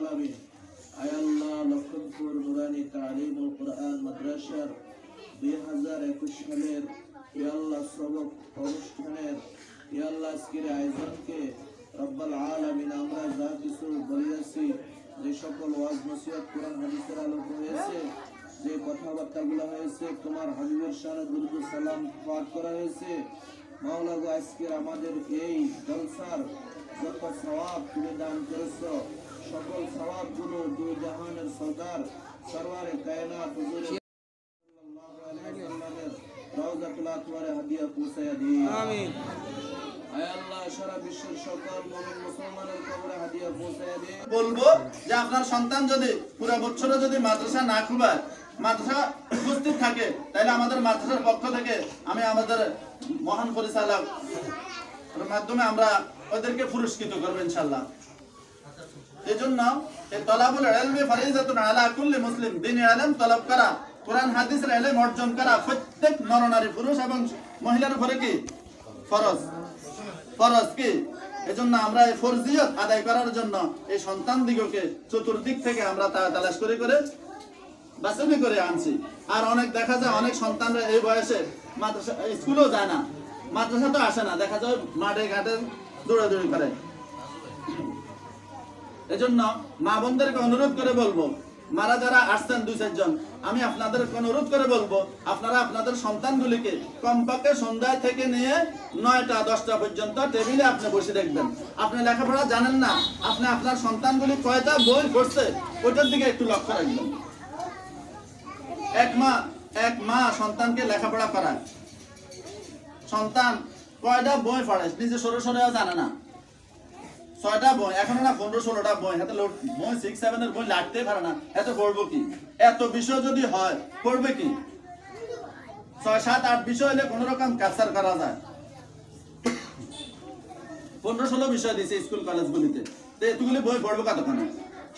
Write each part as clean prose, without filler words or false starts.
আলামিন। আয় আল্লাহ, লক্ষণপুর নুরানি তালিমুল কোরআন মাদ্রাসার 2021 সালের আল্লাহ সবক অনুষ্ঠানের আল্লাহ আজকের আয়োজনকে রব্বুল আলামিন আমরা যা কিছু বলিয়াছি, যে সকল ওয়াজ নসিহত কোরআন হাদিসের আলোকে হয়েছে, যে কথাবার্তাগুলো হয়েছে, তোমার হাবিবের শানে দুরূদ ও সালাম পাঠ করা হয়েছে, মাওলা গো আজকের আমাদের এই জলসার যত সওয়াব তুমি দান করেছো, সকল সওয়াবগুলো দুই জাহানের সরদার সরওয়ারে কায়নাত হুজুর সাল্লাল্লাহু আলাইহি ওয়াসাল্লামের রওজাতুল আতওয়ারে হাদিয়া পৌঁছায়া দিন। আমিন। আয় আল্লাহ, সারা বিশ্বের সকল মুমিন মুসলমানের কবরে হাদিয়া পৌঁছায়া দিন। বলবো যে আপনার সন্তান যদি পুরো বছরে যদি মাদ্রাসা না খুবায়, মাদ্রাসা উপস্থিত থাকে, তাহলে আমাদের মাদ্রাসার পক্ষ থেকে আমি আমাদের মহান পরিচালক মাধ্যমে আমরা ওদেরকে পুরস্কৃত করবো ইনশাআল্লাহ। এই জন্য এই তলাবুল ইলমি ফরিজাতুন আলা কুল্লি মুসলিম, দ্বীনি ইলম তলব করা, কোরআন হাদিসের ইলম অর্জন করা প্রত্যেক নরনারী পুরুষ এবং মহিলার উপরে কি ফরজ। ফরজ কি? এজন্য আমরা এই ফরজিয়ত আদায় করার জন্য এই সন্তান দিগকে চতুর্দিক থেকে আমরা তালাশ করে বাছাই করে আনছি। আর অনেক দেখা যায় অনেক সন্তানরা এই বয়সে মাদ্রাসা স্কুলেও যায় না, মাদ্রাসা তো আসে না, দেখা যায় মাঠে ঘাটে দৌড়াদৌড়ি করে। এজন্য মা বোনদেরকে অনুরোধ করে বলবো, মারা যারা আসছেন 2-4 জন, আমি আপনাদেরকে অনুরোধ করে বলবো, আপনারা আপনাদের সন্তানগুলিকে কমপক্ষে সন্ধ্যায় থেকে নিয়ে 9টা-10টা পর্যন্ত টেবিলে আপনি বসে দেখবেন। আপনি লেখাপড়া জানেন না, আপনি আপনার সন্তানগুলি কয়টা বই পড়ছে ওইটার দিকে একটু লক্ষ্য রাখবেন। এক মা সন্তানকে লেখাপড়া করায়, সন্তান কয়টা বই পড়ে নিজে সরে জানে না, 6টা বই, এখনো না 15-16টা বই, হাতে বই 6-7 এর বই লাগতে পারে না, এত পড়বো কি? এত বিষয় যদি হয় পড়বে কি? 6-7-8 বিষয় হলে কোন রকম ক্যাপচার করা যায়। 15-16 বিষয় দিয়েছে স্কুল কলেজগুলিতে, তো এতগুলি বই পড়বো কতক্ষণে?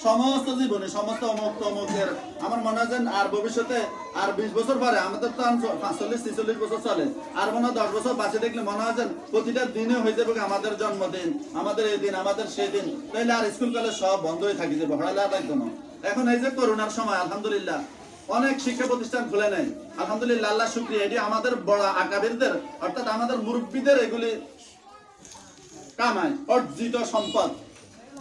সমস্ত জীবনে সমস্ত অমুকের আমার মনে হয় আর ভবিষ্যতে আর 20 বছর পরে, আমাদের তো 45-46 বছর চলে, আর মনে হয় 10 বছর বাঁচে দেখলে মনে হয় প্রতিটা দিনে হয়ে যাবে আমাদের জন্মদিন, আমাদের এই দিন, আমাদের সেই দিন, তাইলে আর স্কুল কলেজ সব বন্ধ হয়ে থাকি যাবে, পড়ালেখা থাকবে না। এখন এই যে করোনার সময় আলহামদুলিল্লাহ অনেক শিক্ষা প্রতিষ্ঠান খুলে নেই, আলহামদুলিল্লাহ, আল্লাহ শুকরিয়া। এটি আমাদের বড় আকাবিরদের অর্থাৎ আমাদের মুরব্বীদের এগুলি কামায় অর্জিত সম্পদ,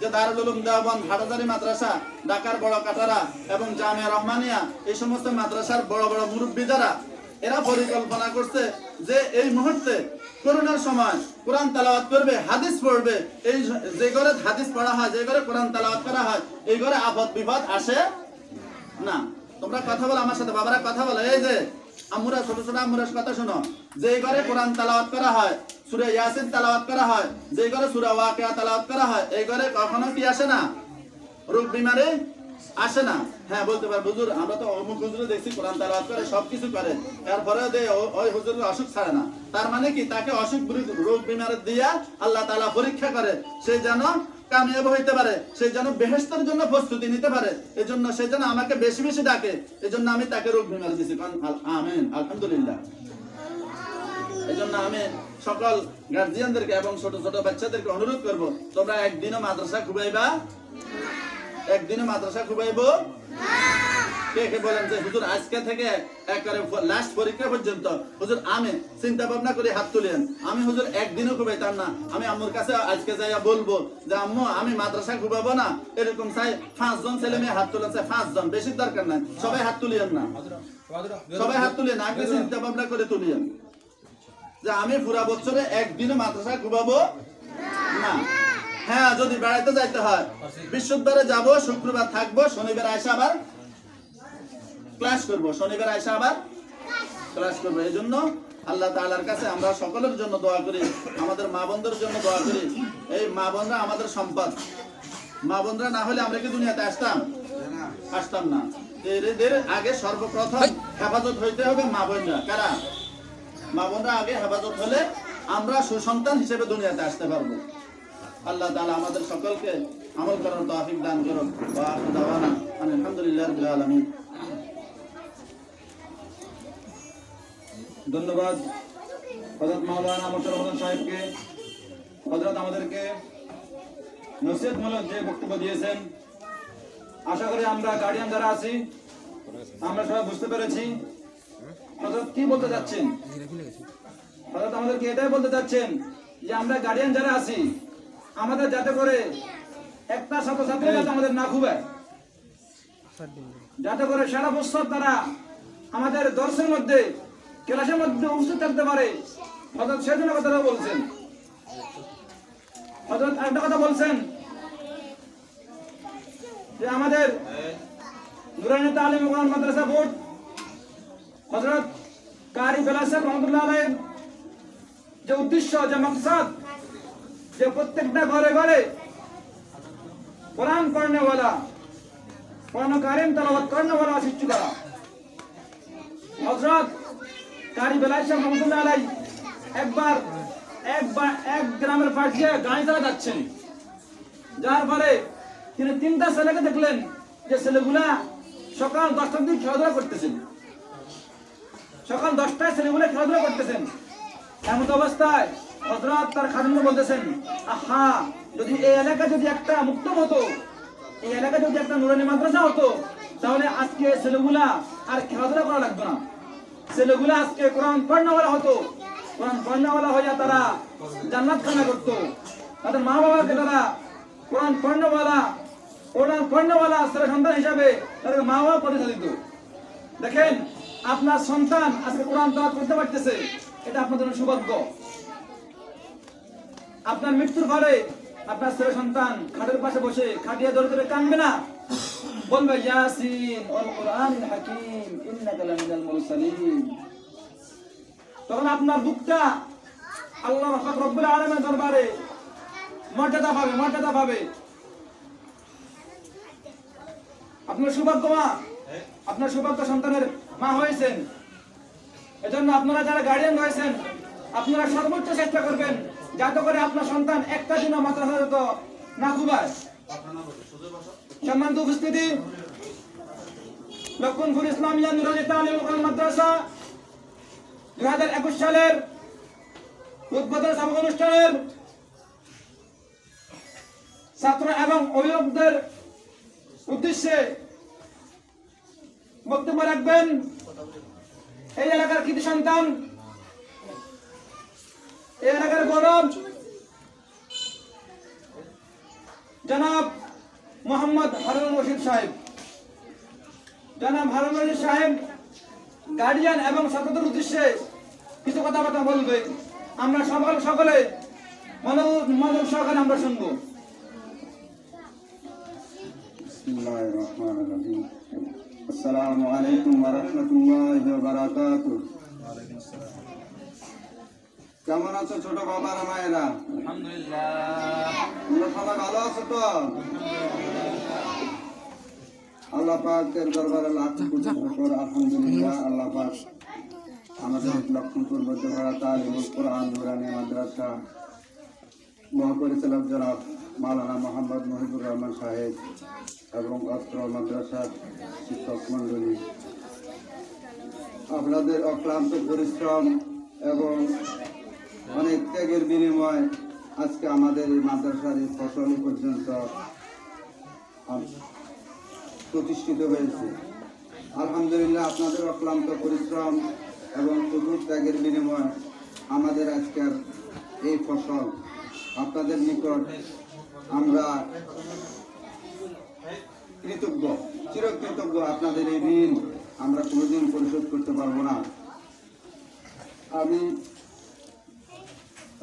যে দারুল উলুম দেওবন্দ, হাটহাজারী মাদ্রাসা, ঢাকার বড় কাটারা এবং জামিয়া রহমানিয়া, এই সমস্ত মাদ্রাসার বড় বড় মুরব্বী যারা, এরা পরিকল্পনা করছে যে এই মুহূর্তে করোনার সময় কোরআন তেলাওয়াত করবে, হাদিস পড়বে। এই যে ঘরে হাদিস পড়া হয়, যে ঘরে কোরআন তেলাওয়াত করা হয়, এই ঘরে আপদ বিপদ আসে না। তোমরা কথা বলো আমার সাথে, বাবারা কথা বলো। এই যে আমরা ছোট ছোট আমরা কথা শোনো, যে ঘরে কোরআন তেলাওয়াত করা হয়, সূরা ইয়াসিন তেলাওয়াত করা হয়, যে ঘরে সূরা ওয়াকিয়া তেলাওয়াত করা হয়, এই ঘরে কখনো কি আসে না? রোগ বিমারি আসে না। হ্যাঁ, বলতে পার হুজুর আমরা তো অমুক হুজুর দেখছি কোরআন তেলাওয়াত করে, সবকিছু করে, তারপরে ওই হুজুরের অসুখ ছাড়ে না। তার মানে কি? তাকে অসুখ রোগ বিমারি দিয়া আল্লাহ তাআলা পরীক্ষা করে, সে যেন কামিয়াব হইতে পারে, সে যেন বেহেশতের জন্য প্রস্তুতি নিতে পারে। এজন্য সে যেন আমাকে বেশি বেশি ডাকে, এজন্য আমি তাকে রোগ বিমারি দিছি। আমিন, আলহামদুলিল্লাহ। এজন্য আমি সকল গার্জিয়ানদেরকে এবং ছোট ছোট বাচ্চাদেরকে অনুরোধ করব, তোমরা একদিনও মাদ্রাসা খুবাইবা? একদিনও মাদ্রাসা খুবাইবো? কে কে বলেন যে হুজুর আজকে থেকে একবারে লাস্ট পরীক্ষা পর্যন্ত হুজুর আমি চিন্তা ভাবনা করে হাত তুলেন, আমি হুজুর একদিনও খুবাইতাম না, আমি আম্মুর কাছে আজকে যাইয়া বলবো যে আম্মু আমি মাদ্রাসা খুবাবো না, এরকম চাই 5 জন ছেলে মেয়ে হাত তুলেন, 5 জন, বেশি দরকার নাই, সবাই হাত তুলিয়েন না, সবাই হাত তুলিয়েন, আগে চিন্তা ভাবনা করে তুলিয়েন যে আমি পুরা বছরে একদিনও মাদ্রাসা খুবাবো না। হ্যাঁ, যদি বেড়াইতে যাইতে হয় বৃহস্পতিবারে যাব, শুক্রবার থাকবো, শনিবার আইসা আবার ক্লাস করব, শনিবার আইসা আবার ক্লাস করবো। এই জন্য আল্লাহ তাআলার কাছে আমরা সকলের জন্য দোয়া করি, আমাদের মা বোনদের জন্য দোয়া করি। এই মা বোনরা আমাদের সম্পদ, মা বোনরা না হলে আমরা কি দুনিয়াতে আসতাম না। এদের আগে সর্বপ্রথম হেফাজত হইতে হবে মা বোনরা। কারা? মা বোনরা আগে হেফাজত হলে আমরা সুসন্তান হিসেবে দুনিয়াতে আসতে পারবো। আল্লাহ তাআলা আমাদের সকলকে আমল করার তৌফিক দান করুন। ওয়া আখিরু দাওয়ানা আলহামদুলিল্লাহি রাব্বিল আলামিন। ধন্যবাদ হযরত মাওলানা মোশাররফ হোসেন সাহেবকে। হযরত আমাদেরকে নসিহতমূলক যে বক্তব্য দিয়েছেন, আশা করি আমরা গার্ডিয়ান যারা আছি আমরা সবাই বুঝতে পেরেছি হযরত কি বলতে যাচ্ছেন। হযরত আমাদেরকে এটাই বলতে যাচ্ছেন যে আমরা গার্ডিয়ান যারা আছি আমাদের যাতে করে একটা ছাত্রছাত্রী যাতে আমাদের না খুবায়, যাতে করে সারা বছর তারা আমাদের দর্শের মধ্যে ক্লাসের মধ্যে উপস্থিত থাকতে পারে। হযরত সেজন্য কথাটা বলছেন। হযরত আরেকটা কথা বলছেন যে আমাদের নুরানি তালিম কোরআন মাদ্রাসা বোর্ড হযরত কারি বেলাল সাহেব রহমাতুল্লাহ আলাইহি যে উদ্দেশ্য, যে মকসদ, যে প্রত্যেকটা ঘরে ঘরে কোরআন পড়নেওয়ালা, কোরআন কারিম তেলাওয়াত করনেওয়ালা সৃষ্টি করা। হযরত কারি বেলাল সাহেব রহমাতুল্লাহ আলাইহি একবার এক গ্রামের পাশ দিয়ে গাড়ি চালা যাচ্ছেন, যার ফলে তিনি 3টা ছেলেকে দেখলেন যে ছেলেগুলা সকাল 10টার দিকে খেলাধুলা করতেছেন। সকাল 10টায় ছেলেগুলা খেলাধুলা করতেছেন। এমন অবস্থায় হযরত তার খাদেমকে বলতেছেন, আহা, যদি এই এলাকা যদি একটা মুক্তম হতো, এই এলাকা যদি একটা নুরানি মাদ্রাসা হতো, তাহলে আজকে ছেলেগুলা আর খেলাধুলা করা লাগতো না। ছেলেগুলা আজকে কোরআন পড়নেওয়ালা হতো। কোরআন পড়নেওয়ালা হইয়া তারা জান্নাত কামনা করতো। তাদের মা বাবাকে তারা কোরআন পড়নেওয়ালা ছেলে সন্তান হিসাবে তাদের মা বাবা পরিচয় দিত। দেখেন, আপনার সন্তান আজকে কোরআন তেলাওয়াত করতে পারতেছে, এটা আপনার জন্য সৌভাগ্য। আপনার মৃত্যুর ফলে আপনার ছেলে সন্তান খাটের পাশে বসে খাটিয়া ধরে ধরে কাঁদবে না, বলবে ইয়াসিন ওয়াল কুরআনিল হাকীম ইন্নাকা লামিনাল মুরসালিন। তখন আপনার বুকটা আল্লাহ পাক রব্বুল আলামিনের দরবারে মর্যাদা পাবে। আপনার সৌভাগ্য মা, আপনার সৌভাগ্য সন্তানের মা হয়েছেন। এজন্য আপনারা যারা গার্ডিয়ান হয়েছেন, আপনারা সর্বোচ্চ চেষ্টা করবেন যাতে করে আপনার সন্তান একটা দিন মাদ্রাসা না খুবায়। সম্মানিত উপস্থিতি, লক্ষণপুর ইসলামিয়া নুরানি তালিম কোরআন মাদ্রাসা 2021 সালের উদ্বোধন সভা অনুষ্ঠানের ছাত্র এবং অভিভাবকদের উদ্দেশ্যে বক্তব্য রাখবেন এই এলাকার কৃতি সন্তান, এই এলাকার গৌরব জনাব মোহাম্মদ হারুন রশিদ সাহেব। জনাব হারুন রশিদ সাহেব গার্ডিয়ান এবং ছাত্রদের উদ্দেশ্যে কিছু কথাবার্তা বলবে। আমরা সকলে মনোযোগ সহকারে আমরা শুনবো। বিসমিল্লাহির রহমানির রহিম। আসসালামু আলাইকুম ওয়া রাহমাতুল্লাহি ওয়া বারাকাতুহু। কেমন আছো ছোট বাবারা মায়েরা? আলহামদুলিল্লাহ। তোমরা সবাই ভালো আছো তো? আল্লাহ পাকের দরবারে লাখ কোটি শুকর, আলহামদুলিল্লাহ। আল্লাহ পাক আমাদের লক্ষণপুর বৈদ্যপাড়া তালিমুল কোরআন নুরানি মাদ্রাসা মহাপরিচালক জনাব মাওলানা মোহাম্মদ মহিবুর রহমান সাহেব এবং অত্র মাদ্রাসার শিক্ষক মণ্ডলী, আপনাদের অক্লান্ত পরিশ্রম এবং অনেক ত্যাগের বিনিময় আজকে আমাদের এই মাদ্রাসার এই ফসল পর্যন্ত প্রতিষ্ঠিত হয়েছে। আলহামদুলিল্লাহ, আপনাদের অক্লান্ত পরিশ্রম এবং প্রচুর ত্যাগের বিনিময় আমাদের আজকের এই ফসল। আপনাদের নিকট আমরা কৃতজ্ঞ, চিরকৃতজ্ঞ। আপনাদের এই ঋণ আমরা কোনোদিন পরিশোধ করতে পারবো না। আমি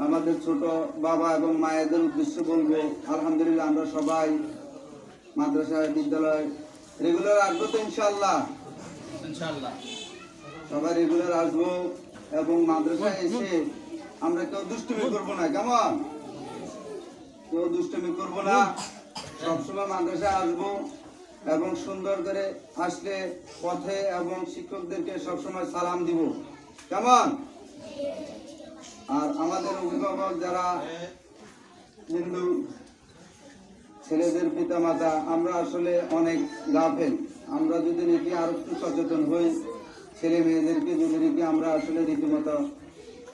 আমাদের ছোট বাবা এবং মায়েদের উদ্দেশ্যে বলবো, আলহামদুলিল্লাহ আমরা সবাই মাদ্রাসায় বিদ্যালয় রেগুলার আসবো তো ইনশাআল্লাহ। সবাই রেগুলার আসবো এবং মাদ্রাসায় এসে আমরা কেউ দুষ্টুমি করবো না। কেমন? কেউ দুষ্টুমি করবো না, সবসময় মাদ্রাসায় আসবো এবং সুন্দর করে আসলে পথে এবং শিক্ষকদেরকে সবসময় সালাম দিব। কেমন? আর আমাদের অভিভাবক যারা হিন্দু ছেলেদের পিতা মাতা, আমরা আসলে অনেক গাফেল। আমরা যদি নাকি আরো একটু সচেতন হই, ছেলে মেয়েদেরকে যদি নাকি আমরা আসলে রীতিমতো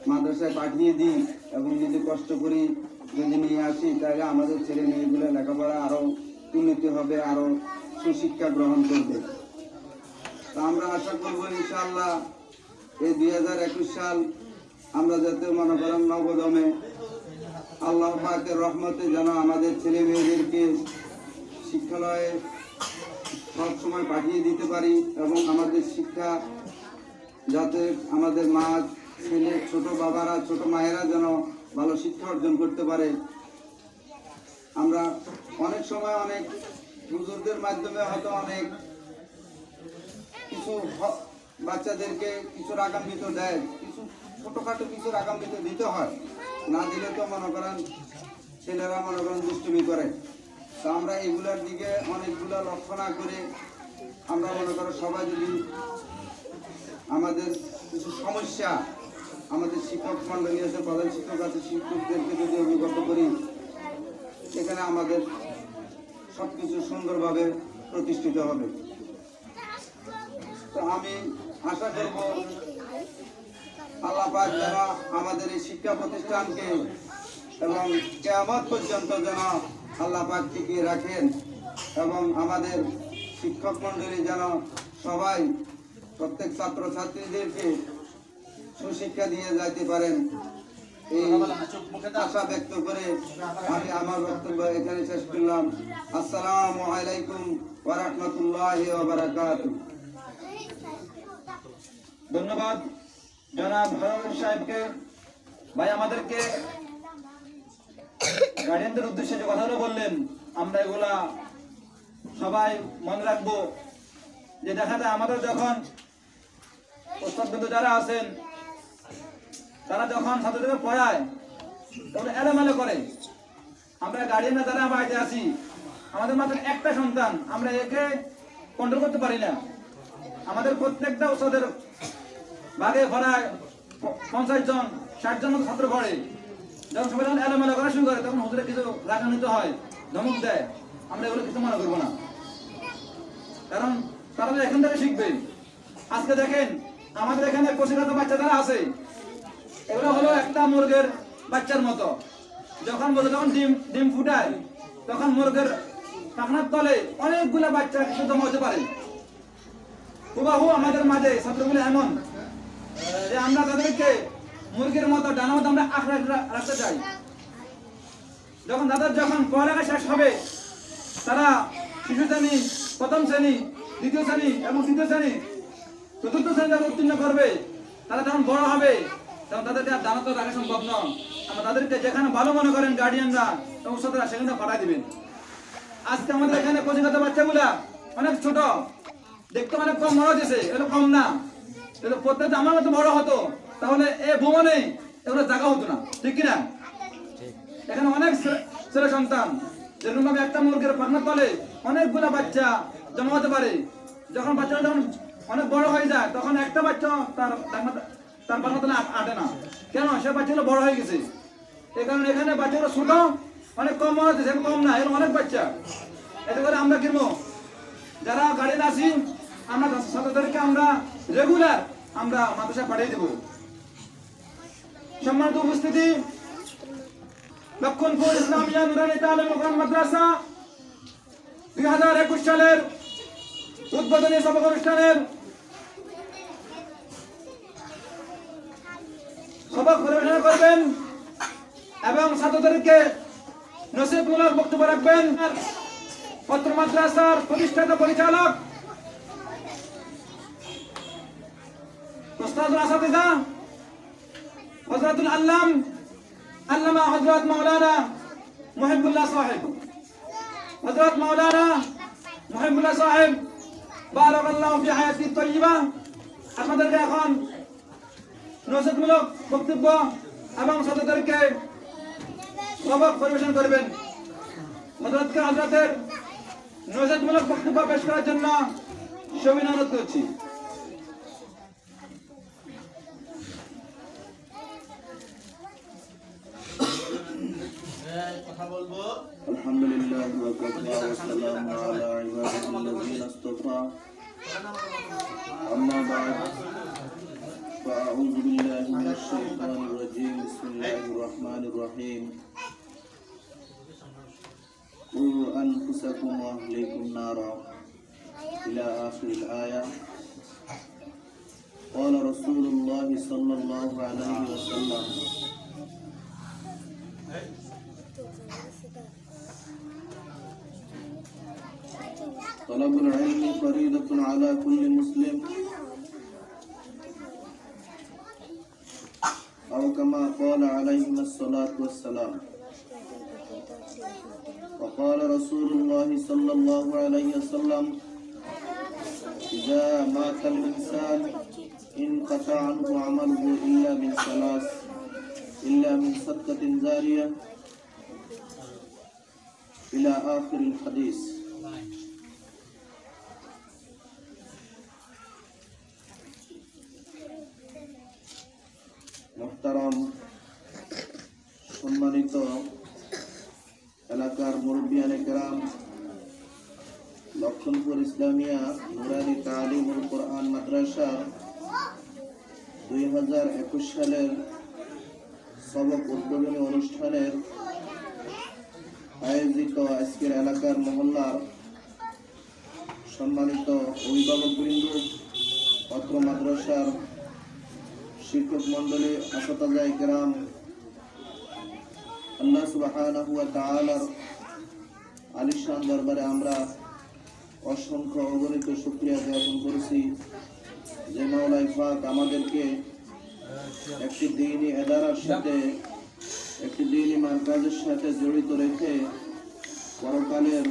মাদ্রাসায় পাঠিয়ে দিই এবং যদি কষ্ট করি যদি নিয়ে আসি, তাহলে আমাদের ছেলে মেয়েগুলো লেখাপড়া আরো উন্নতি হবে, আরো সুশিক্ষা গ্রহণ করবে। তা আমরা আশা করবো ইনশাআল্লাহ এই 2021 সাল আমরা যাতে মনে করেন নবদমে আল্লাহ পাকের রহমতে যেন আমাদের ছেলে মেয়েদেরকে শিক্ষালয়ে সবসময় পাঠিয়ে দিতে পারি এবং আমাদের শিক্ষা যাতে আমাদের মা ছেলে ছোট বাবারা ছোট মায়েরা যেন ভালো শিক্ষা অর্জন করতে পারে। আমরা অনেক সময় অনেক হুজুরদের মাধ্যমে হয়তো অনেক কিছু বাচ্চাদেরকে কিছু রাগান্বিত দেয়, কিছু ছোটখাটো কিছু রাগান্বিত দিতে হয়, না দিলে তো মনে করেন ছেলেরা মনে করেন দুষ্টুমি করে। তো আমরা এগুলার দিকে অনেকগুলো লক্ষ্য না করে আমরা মনে করেন সবাই যদি আমাদের কিছু সমস্যা আমাদের শিক্ষক মন্ডলী আছে, প্রধান শিক্ষক আছে, শিক্ষকদেরকে যদি অবগত করি, এখানে আমাদের সবকিছু সুন্দরভাবে প্রতিষ্ঠিত হবে। তো আমি আশা করব আল্লাহ পাক যেন আমাদের এই শিক্ষা প্রতিষ্ঠানকে এবং কিয়ামত পর্যন্ত যেন আল্লাহ পাক টিকিয়ে রাখেন এবং আমাদের শিক্ষক মন্ডলী যেন সবাই প্রত্যেক ছাত্র ছাত্রীদেরকে সুশিক্ষা দিয়ে যাইতে পারেন, এই আশা ব্যক্ত করে আমি আমার বক্তব্য এখানে শেষ করলাম। আসসালামু আলাইকুম ওয়া রাহমাতুল্লাহি ওয়া বারাকাতুহু। ধন্যবাদ জনাব হারুন সাহেবকে। ভাই আমাদেরকে গার্ডিয়ানদের উদ্দেশ্যে যে কথাগুলো বললেন আমরা এগুলা সবাই মনে রাখবো, যে দেখা যায় আমাদের যখন ওস্তাদবৃন্দ যারা আছেন তারা যখন ছাত্রদেরকে পড়ায় তখন এলোমেলো করে। আমরা গার্ডিয়ানরা যারা বাড়িতে আছি, আমাদের মাত্র একটা সন্তান, আমরা একে কন্ট্রোল করতে পারি না। আমাদের প্রত্যেকটা ওস্তাদের ভাগে ভরায় 50 জন 60 জন মতো ছাত্র পড়ে। যখন সবাই যখন এলোমেলো করা শুরু করে তখন হুজুরে কিছু রাগান্বিত হয়, ধমক দেয়। আমরা এগুলো কিছু মনে করবো না, কারণ তারা তো এখান থেকে শিখবে। আজকে দেখেন আমাদের এখানে প্রশিক্ষিত বাচ্চা যারা আছে, এগুলো হলো একটা মুরগের বাচ্চার মতো। যখন ডিম ফুটায় তখন মুরগের পাখনার তলে অনেকগুলো বাচ্চা কিছু জমা হতে পারে। হুবাহু আমাদের মাঝে ছাত্রগুলো এমন যে আমরা তাদেরকে মুরগির মতো ডানার মতো আমরা আঁকড়ে রাখতে চাই। যখন পড়ালেখা শেষ হবে, তারা শিশু শ্রেণী, প্রথম শ্রেণী, দ্বিতীয় শ্রেণী এবং তৃতীয় শ্রেণী, চতুর্থ শ্রেণী যখন উত্তীর্ণ করবে, তারা যখন বড় হবে তখন তাদেরকে আর ডানা তো রাখা সম্ভব নয়। আমরা তাদেরকে যেখানে ভালো মনে করেন গার্ডিয়ানরা এবং ওস্তাদরা সেখানে পাঠাই দিবেন। আজকে আমাদের এখানে প্রশিক্ষিত বাচ্চাগুলা অনেক ছোট, দেখতে অনেক কম বড় দিয়েছে, এগুলো কম না। প্রত্যেকটা আমার মতো বড় হতো তাহলে এ ভুবনে এগুলো জায়গা হতো না, ঠিক কিনা? এখানে অনেক ছেলে সন্তান যেরকম ভাবে একটা মুরগির পাখনার তলে অনেকগুলা বাচ্চা জমা হতে পারে। যখন বাচ্চারা যখন অনেক বড় হয়ে যায় তখন একটা বাচ্চা তার পাখনার তলে আটে না, কেন? সে বাচ্চাগুলো বড় হয়ে গেছে। এই কারণে এখানে বাচ্চাগুলো ছোট, অনেক কম বড় হচ্ছে, কম না, এরকম অনেক বাচ্চা। এতে করে আমরা কিনবো যারা গার্ডিয়ান আছি, আমরা ছাত্রদেরকে আমরা রেগুলার আমরা মাদ্রাসা পাঠিয়ে দেব। সম্মানিত উপস্থিতি, লক্ষণপুর ইসলামিয়া নুরানী তালিম ও কোরআন মাদ্রাসা 2021 সালের উদ্বোধনী সভা অনুষ্ঠানের সভা পরিবেশনা করবেন এবং ছাত্রদেরকে নসিহতমূলক বক্তব্য রাখবেন পত্র মাদ্রাসার প্রতিষ্ঠাতা পরিচালক উস্তাদুল আসাতিজা হযরতুল আল্লামা হযরত মাওলানা মুহিবুল্লাহ সাহেব, হযরত মাওলানা মুহিবুল্লাহ সাহেব বারাকাল্লাহু ফি হায়াতি তাইয়্যিবা আপনাদেরকে এখন নসিহতমূলক বক্তব্য এবং ছাত্রদেরকে সবক পরিবেশন করবেন। হযরতের নসিহতমূলক বক্তব্য পেশ করার জন্য সবিনয় অনুরোধ করছি। কথা বলবো। আলহামদুলিল্লাহ ওয়া কাফা ওয়া সালামু আলা ইবাদিল্লাযিনা ইসতাফা আম্মা বা'দ ফাআউযু বিল্লাহি মিনাশ শাইতানির রাজীম বিসমিল্লাহির রাহমানির রাহিম কু আনফুসাকুম ওয়া আহলিকুম নারা إلى آخر الآية. قال رسول الله صلى الله عليه وسلم: طلب العلم فريضة على كل مسلم، أو كما قال عليه الصلاة والسلام. وقال رسول الله صلى الله عليه وسلم: إذا مات الإنسان انقطع عنه عمله إلا من ثلاث، إلا من صدقة جارية، إلى آخر الحديث. মোহতারাম সম্মানিত এলাকার মুরব্বিয়ানে কেরাম, লক্ষণপুর ইসলামিয়া নুরানি তালিমুল কোরআন মাদ্রাসা 2021 সালের সবক উদ্বোধনী অনুষ্ঠানের আয়োজিত আজকের এলাকার মহল্লার সম্মানিত অভিভাবকবৃন্দ, অত্র মাদ্রাসার শিক্ষক মন্ডলী, আসাতাজায়ে কেরাম, আল্লাহ সুবহানাহু ওয়া তাআলার আলিশান দরবারে আমরা অসংখ্য অগণিত শুকরিয়া জ্ঞাপন করেছি যে মাওলাই পাক আমাদেরকে একটি দ্বীনি ইদারার সাথে, একটি দ্বীনি মার্কাজের সাথে জড়িত রেখে পরকালের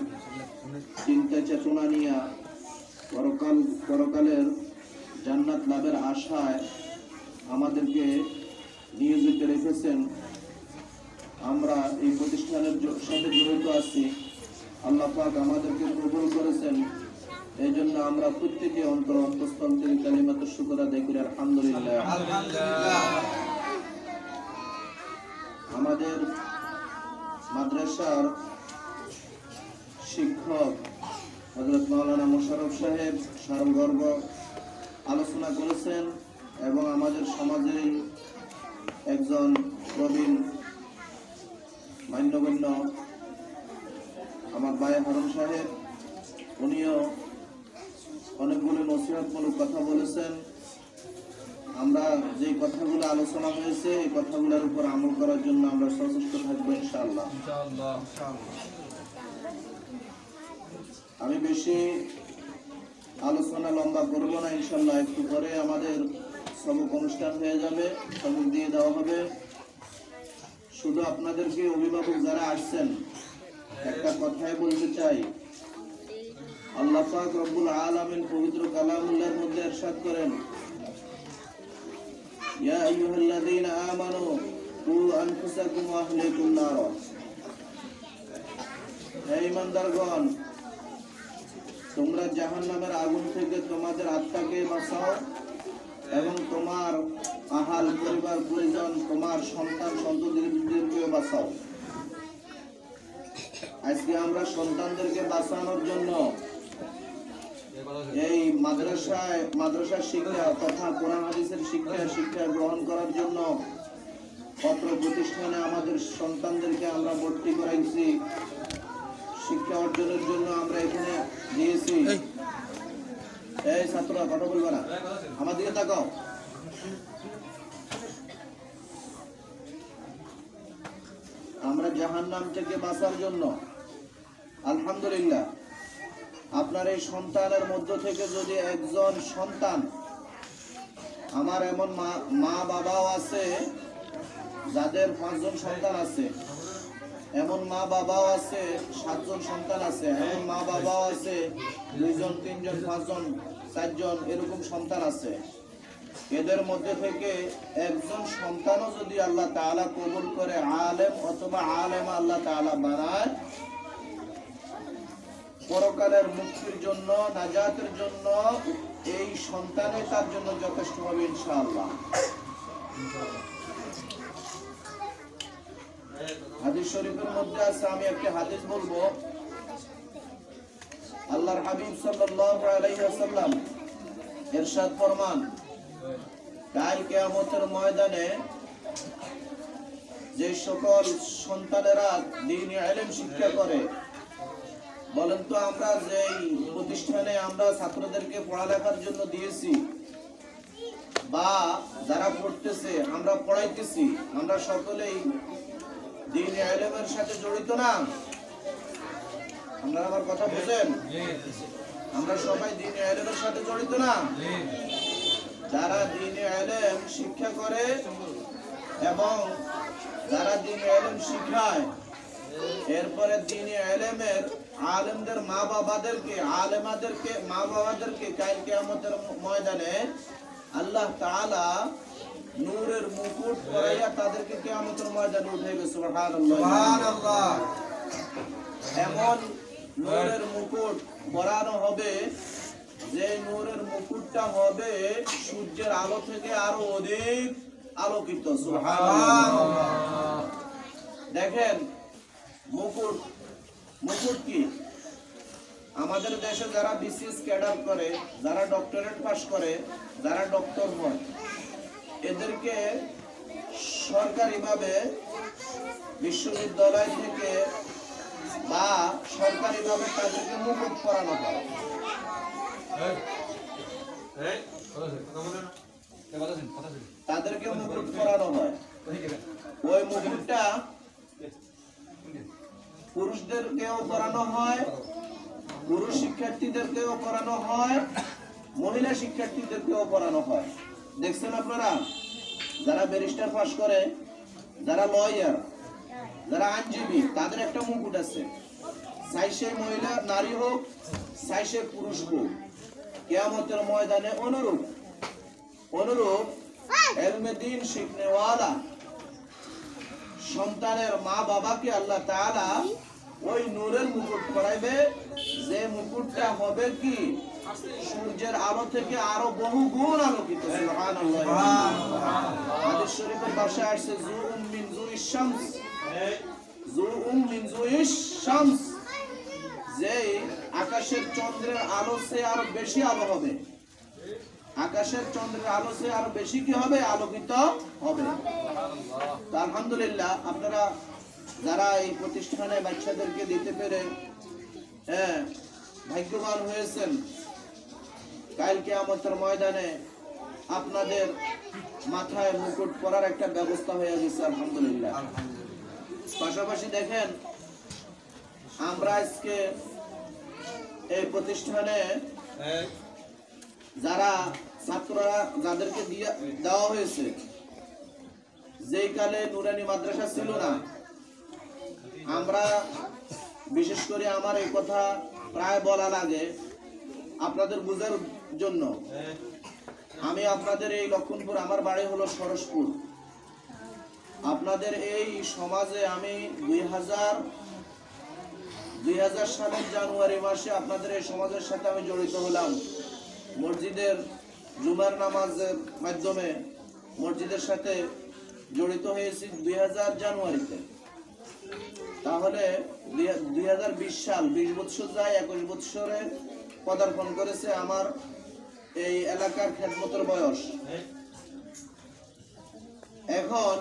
চিন্তা চেতনা নিয়ে পরকালের জান্নাত লাভের আশায় আমাদেরকে নিয়োজিত রেখেছেন। আমরা এই প্রতিষ্ঠানের সাথে জড়িত আছি, আল্লাহ পাক আমাদেরকে কবুল করেছেন। এই জন্য আমরা প্রত্যেকে অন্তঃস্থল থেকে কালিমাতুশ শুকর আদায় করি আলহামদুলিল্লাহ। আমাদের মাদ্রাসার শিক্ষক হযরত মাওলানা মোশাররফ সাহেব সারগর্ব আলোচনা করেছেন এবং আমাদের সমাজের একজন প্রবীণ মান্যগণ্য আমার ভাই হারুন সাহেব, উনিও অনেকগুলো নসিহতমূলক কথা বলেছেন। আমরা যে কথাগুলো আলোচনা হয়েছে এই কথাগুলোর উপর আমল করার জন্য আমরা সচেষ্ট থাকবো ইনশাআল্লাহ। আমি বেশি আলোচনা লম্বা করবো না ইনশাআল্লাহ, একটু পরে আমাদের সবক অনুষ্ঠান হয়ে যাবে, সবক দিয়ে দেওয়া হবে। শুধু আপনাদেরকে অভিভাবক যারা আসছেন একটা কথাই বলতে চাই, আল্লাহ পাক রব্বুল আলামিন পবিত্র কালামুল্লাহর মধ্যে ইরশাদ করেন, ইয়া আইয়ুহাল্লাযীনা আমানু কু আনফুসাকুম ওয়া আহলিকুম নার। হে ঈমানদারগণ, তোমরা জাহান্নামের আগুন থেকে তোমাদের আত্মাকে বাঁচাও এবং তোমার আহাল পরিবার পরিজন, তোমার সন্তান সন্ততিদেরকে বাঁচাও। আজকে আমরা সন্তানদেরকে বাঁচানোর জন্য এই মাদ্রাসার শিক্ষা তথা কোরআন হাদিসের শিক্ষা গ্রহণ করার জন্য পত্র প্রতিষ্ঠানে আমাদের সন্তানদেরকে আমরা ভর্তি করাইছি, শিক্ষা অর্জনের জন্য আমরা এখানে দিয়েছি। এই ছাত্ররা কথা বলবে না, আমার দিকে তাকাও। আমরা জাহান্নাম থেকে বাঁচার জন্য আলহামদুলিল্লাহ আপনার এই সন্তানের মধ্য থেকে যদি একজন সন্তান, আমার এমন মা বাবাও আছে যাদের 5 জন সন্তান আছে, এমন মা বাবাও আছে 7 জন সন্তান আছে, এমন মা বাবাও আছে 2 জন 3 জন 5 জন 4 জন এরকম সন্তান আছে। এদের মধ্যে থেকে একজন সন্তানও যদি আল্লাহ তাআলা কবুল করে আলেম অথবা আলেমা আল্লাহ তাআলা বানায়, পরকালের মুক্তির জন্য, নাজাতের জন্য এই সন্তানই তার জন্য যথেষ্ট হবে ইনশাআল্লাহ। হাদিস শরীফের মধ্যে আছে, আমি একটা হাদিস বলবো। আল্লাহর হাবিব সাল্লাল্লাহু আলাইহি ওয়াসাল্লাম ইরশাদ ফরমান, কাল কিয়ামতের ময়দানে যে সকল সন্তানেরা দ্বীনি ইলম শিক্ষা করে, বলেন তো আমরা যেই প্রতিষ্ঠানে আমরা ছাত্রদেরকে পড়ালেখার জন্য দিয়েছি বা যারা পড়তেছে আমরা পড়াইতেছি, আমরা সকলেই দ্বীনে ইলমের সাথে জড়িত না? আপনারা আমার কথা বুঝেন? আমরা সবাই দ্বীনে ইলমের সাথে জড়িত না? যারা দ্বীনে ইলম শিক্ষা করে এবং যারা দ্বীনে ইলম শিখায়, এরপরে দ্বীনে ইলমের আলেমদের মা বাবাদেরকে কাল কিয়ামতের ময়দানে আল্লাহ তাআলা নূরের মুকুট পরাইয়া তাদেরকে কিয়ামতের ময়দানে উঠাইবে। সুবহানাল্লাহ। এমন নূরের মুকুট পরানো হবে যে নূরের মুকুটটা হবে সূর্যের আলো থেকে আরো অধিক আলোকিত। সুবহানাল্লাহ। দেখেন মুকুট কি? আমাদের দেশে যারা বিসিএস ক্যাডার করে, যারা ডক্টরেট পাস করে, যারা ডক্টর হয়, এদেরকে সরকারিভাবে বিশ্ববিদ্যালয় থেকে বা সরকারিভাবে তাদেরকে মুকুট পরানো হয়। তাদেরকে মুকুট পরানো হয়। ওই মুকুটটা পুরুষদেরকেও পরানো হয়, পুরুষ শিক্ষার্থীদেরকেও পরানো হয়, মহিলা শিক্ষার্থীদেরকেও পরানো হয়। দেখছেন আপনারা? যারা ব্যারিস্টার পাস করে, যারা লয়ার, যারা আইনজীবী, তাদের একটা মুকুট আছে। চাই সে মহিলা নারী হোক, চাই সে পুরুষ হোক, কিয়ামতের ময়দানে অনুরূপ ইলমে দ্বীন শিখনেওয়ালা সন্তানের মা বাবাকে আল্লাহ তাআলা ওই নূরের মুকুট পরাইবে, যে মুকুটটা হবে কি সূর্যের আলো থেকে আরো বহু গুণ আলোকিত। সুবহানাল্লাহ। হাদিস শরীফের ভাষায় আসছে জুউম মিন জুইশ শামস, যে আকাশের চন্দ্রের আলো সে আরো বেশি আলো হবে, আকাশের চন্দ্রের আলো সে আরো বেশি কি হবে? আলোকিত হবে। তো আলহামদুলিল্লাহ, আপনারা যারা এই প্রতিষ্ঠানে বাচ্চাদেরকে দিতে পেরে ভাগ্যবান হয়েছেন। কাল কিয়ামতের ময়দানে আপনাদের মাথায় মুকুট পরার একটা ব্যবস্থা হয়ে গেছে, আলহামদুলিল্লাহ। পাশাপাশি দেখেন, আমরা আজকে এই প্রতিষ্ঠানে যারা ছাত্ররা যাদেরকে দেওয়া হয়েছে, যেই কালে নুরানি মাদ্রাসা ছিল না, আমরা বিশেষ করে আমার এই কথা প্রায় বলা লাগে আপনাদের বোঝার জন্য। আমি আপনাদের এই লক্ষণপুর, আমার বাড়ি হলো সরসপুর। আপনাদের এই সমাজে আমি 2000 সালের জানুয়ারি মাসে আপনাদের এই সমাজের সাথে আমি জড়িত হলাম। মসজিদের জুমার নামাজের মাধ্যমে মসজিদের সাথে জড়িত হয়েছি 2000 জানুয়ারিতে। তাহলে 2020 সাল, 20 বছর যায়, 21 বছরে পদার্পণ করেছে আমার এই এলাকার খেদমতের বয়স। এখন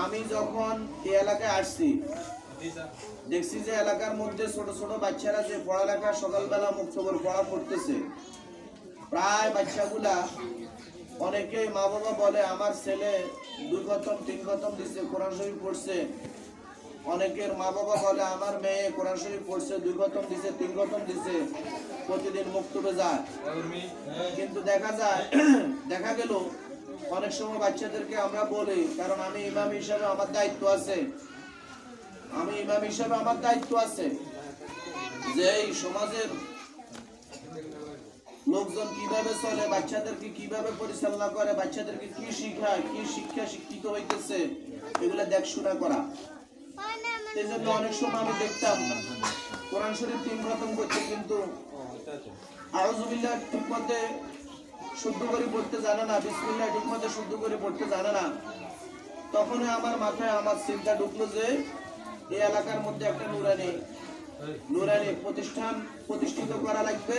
আমি যখন এই এলাকায় আসছি, দেখছি যে এলাকার মধ্যে ছোট ছোট বাচ্চারা যে পড়ালেখা সকালবেলা মুক্তবর পড়া পড়তেছে, প্রায় বাচ্চাগুলা অনেকেই মা বাবা বলে আমার ছেলে 2 খতম 3 খতম দিছে, কোরআন শরীফ পড়ছে। অনেকের মা বাবা বলে আমার মেয়ে কোরআন শরীফ পড়ছে, 2 খতম দিছে, 3 খতম দিছে, প্রতিদিন মুক্তবে যায়। কিন্তু দেখা গেল অনেক সময় বাচ্চাদেরকে আমরা বলি, কারণ আমি ইমাম হিসাবে আমার দায়িত্ব আছে, যে এই সমাজের লোকজন কিভাবে চলে, বাচ্চাদেরকে কিভাবে পরিচালনা করে, বাচ্চাদেরকে কি শিখায়, কি শিক্ষা শিক্ষিত হইতেছে, এগুলা দেখশোনা করা। এই জন্য অনেক সময় আমি দেখতাম কোরআন শরীফ 3 খতম করছে, কিন্তু আউযুবিল্লাহ ঠিক মতে শুদ্ধ করে পড়তে জানে না, বিসমিল্লাহ ঠিক মতে শুদ্ধ করে পড়তে জানে না। তখনই আমার মাথায় আমার চিন্তা ঢুকলো যে এই এলাকার মধ্যে একটা নুরানি প্রতিষ্ঠান প্রতিষ্ঠিত করা লাগবে,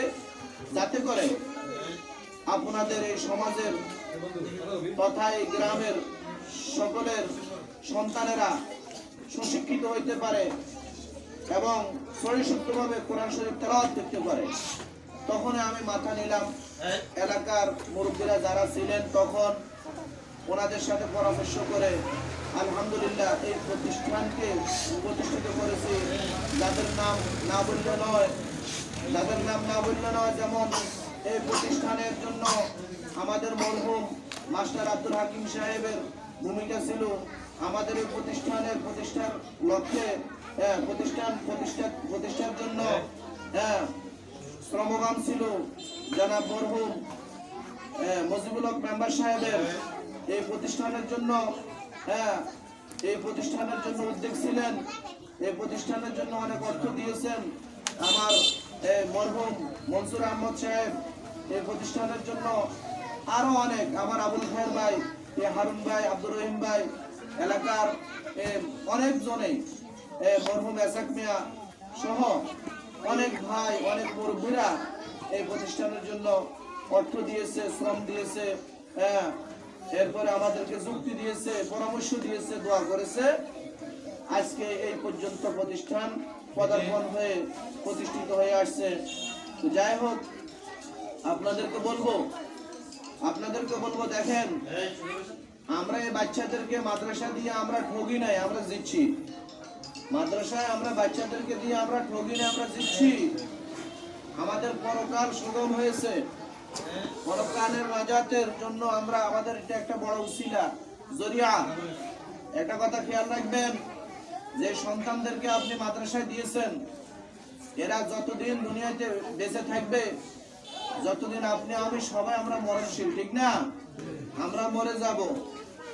যাতে করে আপনাদের এই সমাজের তথা এই গ্রামের সকলের সন্তানেরা সুশিক্ষিত হইতে পারে এবং সহিষ্ণুভাবে কোরআন শরীফ তেলাওয়াত করতে পারে। তখন আমি মাথা নিলাম, এলাকার মুরব্বীরা যারা ছিলেন তখন ওনাদের সাথে পরামর্শ করে আলহামদুলিল্লাহ এই প্রতিষ্ঠানকে প্রতিষ্ঠিত করেছি। যাদের নাম না বললে নয়, যেমন এই প্রতিষ্ঠানের জন্য আমাদের মরহুম মাস্টার আব্দুল হাকিম সাহেবের ভূমিকা ছিল। আমাদের এই প্রতিষ্ঠার লক্ষ্যে প্রতিষ্ঠার জন্য শ্রমগান ছিল জনাব মরহুম মুজিবুল হক মেম্বার সাহেবের। এই প্রতিষ্ঠানের জন্য উদ্যোগ ছিলেন, এই প্রতিষ্ঠানের জন্য অনেক অর্থ দিয়েছেন আমার মরহুম মনসুর আহমদ সাহেব। এই প্রতিষ্ঠানের জন্য আরো অনেক আমার আবুল খায়ের ভাই, হারুন ভাই, আব্দুর রহিম ভাই, এলাকার অনেক জনেই মরহুম এসাক মিয়া সহ অনেক ভাই, অনেক মুরব্বীরা এই প্রতিষ্ঠানের জন্য অর্থ দিয়েছে, শ্রম দিয়েছে, এরপরে আমাদেরকে যুক্তি দিয়েছে, পরামর্শ দিয়েছে, দোয়া করেছে। আজকে এই পর্যন্ত প্রতিষ্ঠান পদার্পণ হয়ে প্রতিষ্ঠিত হয়ে আসছে। তো যাই হোক, আপনাদেরকে বলবো দেখেন, আমরা এই বাচ্চাদেরকে মাদ্রাসা দিয়ে আমরা ঠগি নাই, আমরা জিতছি। মাদ্রাসায় আমরা বাচ্চাদেরকে দিয়ে আমরা ঠগি নাই, আমরা জিতছি। আমাদের পরকাল সুগম হয়েছে, পরকালের নাজাতের জন্য আমাদের এটা একটা বড় উসিলা, জরিয়া। একটা কথা খেয়াল রাখবেন, যে সন্তানদেরকে আপনি মাদ্রাসায় দিয়েছেন, এরা যতদিন দুনিয়াতে বেঁচে থাকবে, যতদিন আপনি আমি সবাই আমরা মরণশীল, ঠিক না? আমরা মরে যাব।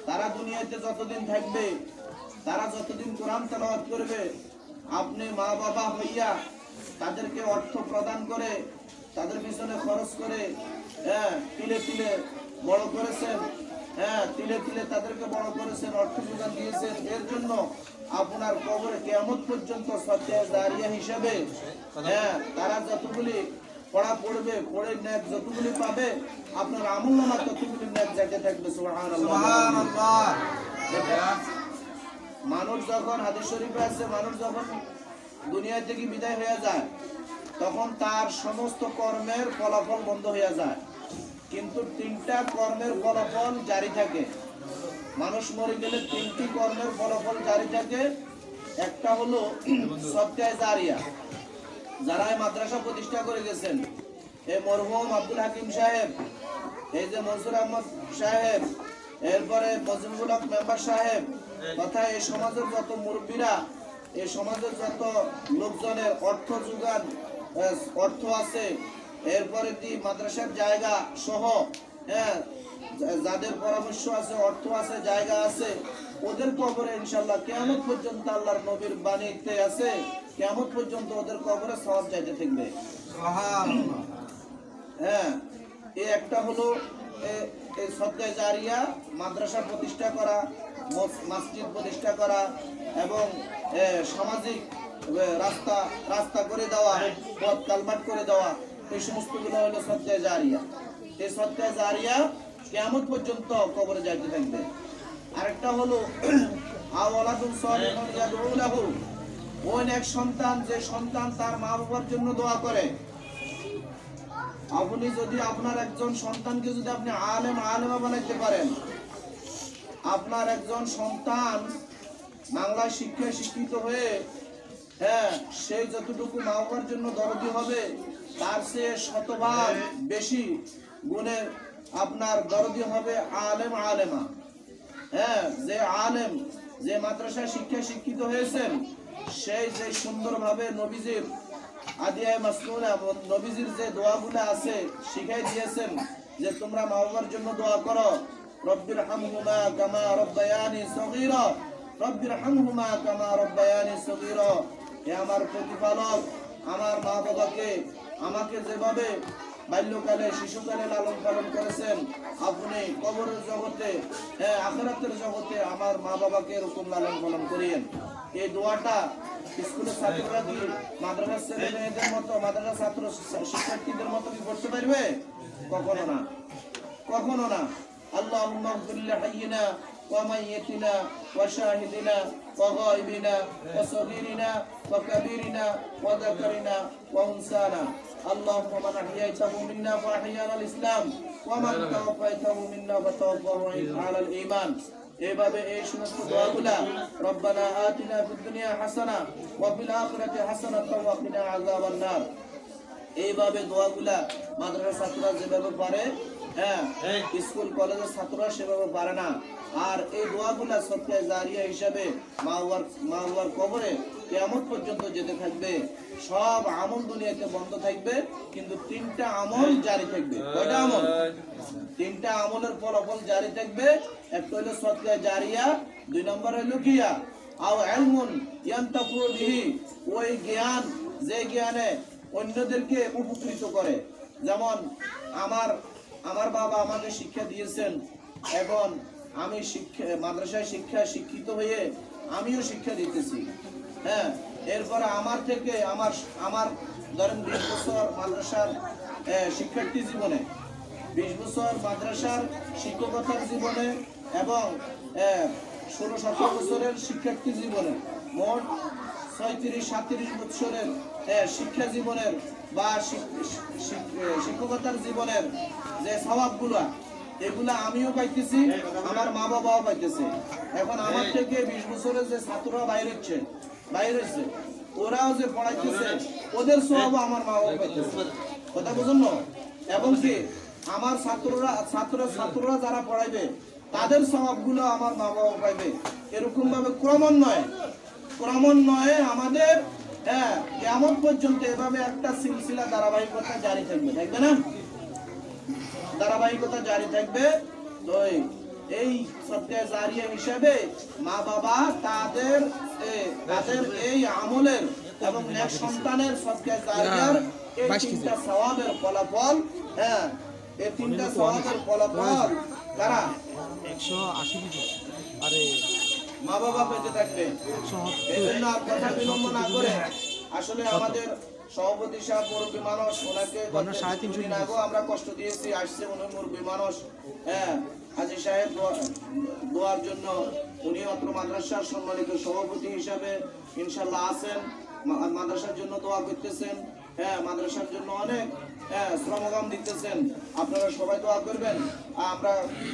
তারা দুনিয়াতে যতদিন থাকবে, তারা যতদিন কোরআন তেলাওয়াত করবে, আপনি মা বাবা হইয়া তাদেরকে অর্থ প্রদান করে, তাদের পিছনে খরচ করে তিলে তিলে বড় করেছেন, তিলে তিলে তাদেরকে বড় করেছেন, অর্থ যোগান দিয়েছেন। এর জন্য আপনার কবরে কিয়ামত পর্যন্ত সদকায়ে জারিয়া হিসাবে তারা যতগুলি পড়া পড়বে, পড়ে নেক যতগুলি পাবে, আপনার আমলনামা ততগুলি নেক যাইতে থাকবে। সুবহানাল্লাহ। মানুষ যখন, হাদিস শরীফে আছে, মানুষ যখন দুনিয়া থেকে বিদায় হয়ে যায়, তখন তার সমস্ত কর্মের ফলাফল বন্ধ হয়ে যায়, কিন্তু 3টা কর্মের ফলাফল জারি থাকে। মানুষ মরে গেলে 3টি কর্মের ফলাফল জারি থাকে। একটা হলো সদকায়ে জারিয়া। যারা এই মাদ্রাসা প্রতিষ্ঠা করে গেছেন, এই মরহুম আব্দুল হাকিম সাহেব, এই যে মনসুর আহমদ সাহেব, এরপরে মজিবুল হক মেম্বার সাহেব, তথা এই সমাজের যত মুরব্বীরা, এই সমাজের যত লোকজনের অর্থ আছে, এরপরে মাদ্রাসার জায়গা সহ যাদের পরামর্শ আছে, অর্থ আছে, জায়গা আছে, ওদের কবরে ইনশাআল্লাহ কিয়ামত পর্যন্ত আল্লাহর নবীর বাণীতে আছে, কিয়ামত পর্যন্ত ওদের কবরে সওয়াব যাইতে থাকবে। এই একটা হলো এই সদকায়ে জারিয়া, মাদ্রাসা প্রতিষ্ঠা করা, মসজিদ প্রতিষ্ঠা করা এবং সামাজিক রাস্তা করে দেওয়া, পথ কালভার্ট করে দেওয়া, এই সমস্তগুলো হলো সদকায়ে জারিয়া। এই সদকায়ে জারিয়া কিয়ামত পর্যন্ত কবরে যাইতে থাকবে। আরেকটা হলো আওয়ালাদুন সালিহুন ইয়াদউ লাহু, ওই এক সন্তান, যে সন্তান তার মা বাবার জন্য দোয়া করে। আপনি যদি আপনার একজন সন্তানকে যদি আপনি আলেমা বানাইতে পারেন, আপনার একজন সন্তান বাংলায় শিক্ষায় শিক্ষিত হয়ে সে যতটুকু মা বাবার জন্য দরদি হবে, তার চেয়ে শতভাগ বেশি গুণে আপনার দরদি হবে আলেমা। যে আলেম, যে মাদ্রাসায় শিক্ষায় শিক্ষিত হয়েছেন, সেই যে সুন্দরভাবে নবীজির আদিয়ায়ে মাসনুনা, নবীজির যে দোয়াগুলো আছে শিখাই দিয়েছেন, যে তোমরা মা বাবার জন্য দোয়া করো, রব্বির হামহুমা কামা রব্বায়ানি সগীরা, রব্বির হামহুমা কামা রব্বায়ানি সগীরা। হে আমার প্রতিপালক, আমার মা বাবাকে আমাকে যেভাবে বাল্যকালে, শিশুকালে লালন পালন করেছেন, আপনি কবরের জগতে, আখিরাতের জগতে আমার মা বাবাকে এরকম লালন পালন করিয়েন। এই দোয়াটা স্কুলের ছাত্ররা কি মাদ্রাসার ছেলে মেয়েদের মতো, মাদ্রাসার ছাত্র শিক্ষার্থীদের মতো কি করতে পারবে? কখনো না। আল্লাহুম্মা ইগফির লি হাইয়িনা وميتنا وشاهدنا وغائبنا وصغيرنا وكبيرنا وذكرنا وأنثانا اللهم من أحييته منا فأحيا على الإسلام ومن توفيته منا فتوفه على الإيمان এভাবে এই সমস্ত দোয়াগুলা রব্বানা আতিনা ফিদ দুনিয়া হাসানা ওয়া ফিল আখিরাতি হাসানাতাও ওয়া কিনা আযাবান নার এইভাবে দোয়াগুলা মাদ্রাসা ছাত্ররা যেভাবে পারে হ্যাঁ স্কুল কলেজের ছাত্ররা সেভাবে পারে না আর এই দোয়াগুলা সদকা জারিয়া হিসাবে মা বাবার কবরে কিয়ামত পর্যন্ত যেতে থাকবে সব আমল দুনিয়াতে বন্ধ থাকবে কিন্তু তিনটা আমল জারি থাকবে কয়টা আমল তিনটা আমলের ফলাফল জারি থাকবে একটা হলো সদকা জারিয়া দুই নম্বর হলো কিয়া আও ইলমুন ইয়ানতাফু বিহি ওই জ্ঞান যে জ্ঞানে অন্যদেরকে উপকৃত করে যেমন আমার বাবা আমাকে শিক্ষা দিয়েছেন এখন আমি মাদ্রাসায় শিক্ষিত হয়ে আমিও শিক্ষা দিতেছি হ্যাঁ এরপরে আমার থেকে আমার ধরেন 20 বছর মাদ্রাসার শিক্ষার্থী জীবনে 20 বছর মাদ্রাসার শিক্ষকতার জীবনে এবং 16-17 বছরের শিক্ষার্থী জীবনে মোট 36-37 বছরের শিক্ষা জীবনের বা শিক্ষকতার জীবনের যে স্বভাবগুলো এগুলা আমিও পাইতেছি আমার মা বাবাও পাইতেছে এখন আমার থেকে 20 বছরের যে ছাত্ররা বাইরে হচ্ছে ওরাও যে পড়াইতেছে ওদের স্বভাব আমার মা বাবা পাইতেছে কথা বুঝুন না এবং কি আমার ছাত্ররা যারা পড়াইবে তাদের স্বভাবগুলো আমার মা বাবা পাইবে এরকম ভাবে ক্রমান্বয়ে আমাদের কিয়ামত পর্যন্ত এভাবে একটা সিলসিলা ধারাবাহিকতা জারি থাকবে না ধারাবাহিকতা জারি থাকবে তো এই সদকা জারিয়া হিসাবে মা বাবা তাদের এই আমলের এবং নেক সন্তানের সদকা জারিয়ার এই তিনটা সওয়াবের ফলাফল এই তিনটা সওয়াবের ফলাফল কারা 180 আরে মা বাবা পেতে থাকবে এজন্য আর কথা বিলম্ব না করে আসলে আমাদের সভাপতি সাহেব মুরব্বী মানুষ ওনাকে 3.5 দিন আগে আমরা কষ্ট দিয়েছি আসছে উনি মুরব্বী মানুষ হাজী সাহেব দোয়ার জন্য উনি অত্র মাদ্রাসার সম্মানিত সভাপতি হিসাবে ইনশাআল্লাহ আছেন মাদ্রাসার জন্য দোয়া করতেছেন মাদ্রাসার জন্য অনেক শ্রমগাম দিতেছেন আপনারা সবাই দোয়া করবেন আমরা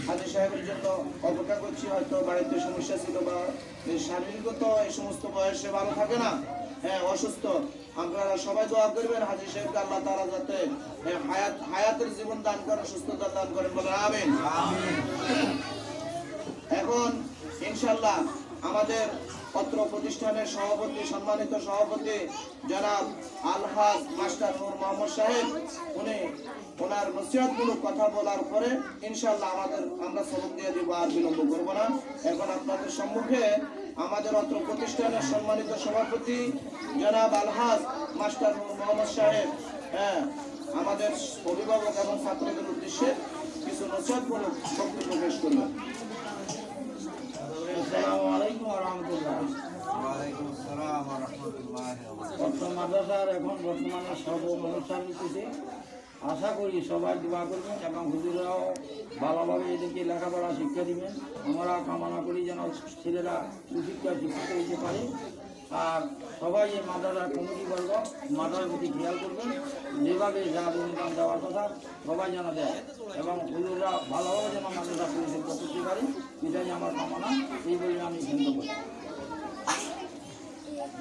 হাজী সাহেবের জন্য অপেক্ষা করছি হয়তো বাড়িতে সমস্যা ছিল বা শারীরিকত এই সমস্ত বয়সে ভালো থাকে না অসুস্থ আপনারা সবাই দোয়া করবেন হাজী সাহেবকে আল্লাহ তাআলা যাতে হায়াতের জীবন দান করেন সুস্থতা দান করেন বলে আমিন এখন ইনশাআল্লাহ আমাদের পত্র প্রতিষ্ঠানের সভাপতি সম্মানিত সভাপতি জনাব আলহাজ মাস্টার নূর মোহাম্মদ সাহেব উনি ওনার নসিহতমূলক কথা বলার পরে ইনশাআল্লাহ আমরা সবক দিয়ে দিব আর বিলম্ব করব না এখন আপনাদের সম্মুখে আমাদের অত্র প্রতিষ্ঠানের সম্মানিত সভাপতি জনাব আলহাজ মাস্টার নূর মোহাম্মদ সাহেব আমাদের অভিভাবক এবং ছাত্রদের উদ্দেশ্যে কিছু নসিহতমূলক বক্তব্য পেশ করবেন আসসালামু আলাইকুম ওয়া রাহমাতুল্লাহ ওয়া আলাইকুম আসসালাম ওয়া রাহমাতুল্লাহি ওয়া বারাকাতুহু মাদ্রাসার এখন বর্তমানে সব অনুষ্ঠান চলছে আশা করি সবাই দোয়া করবেন এবং হুজুরাও ভালোভাবে এদেরকে লেখাপড়া শিক্ষা দিবেন আমরা কামনা করি যেন ছেলেরা সুশিক্ষা শিক্ষিত হতে পারে আর সবাই এই মাদ্রাসার কমিটি বর্গ মাদ্রাসার প্রতি খেয়াল করবেন যেভাবে যা অনুদান দেওয়ার কথা সবাই যেন দেয় এবং হুজুররা ভালোভাবে যেন মাদ্রাসা পরিচালিত করতে পারে এটাই আমার কামনা এই বলে আমি চিন্তা করি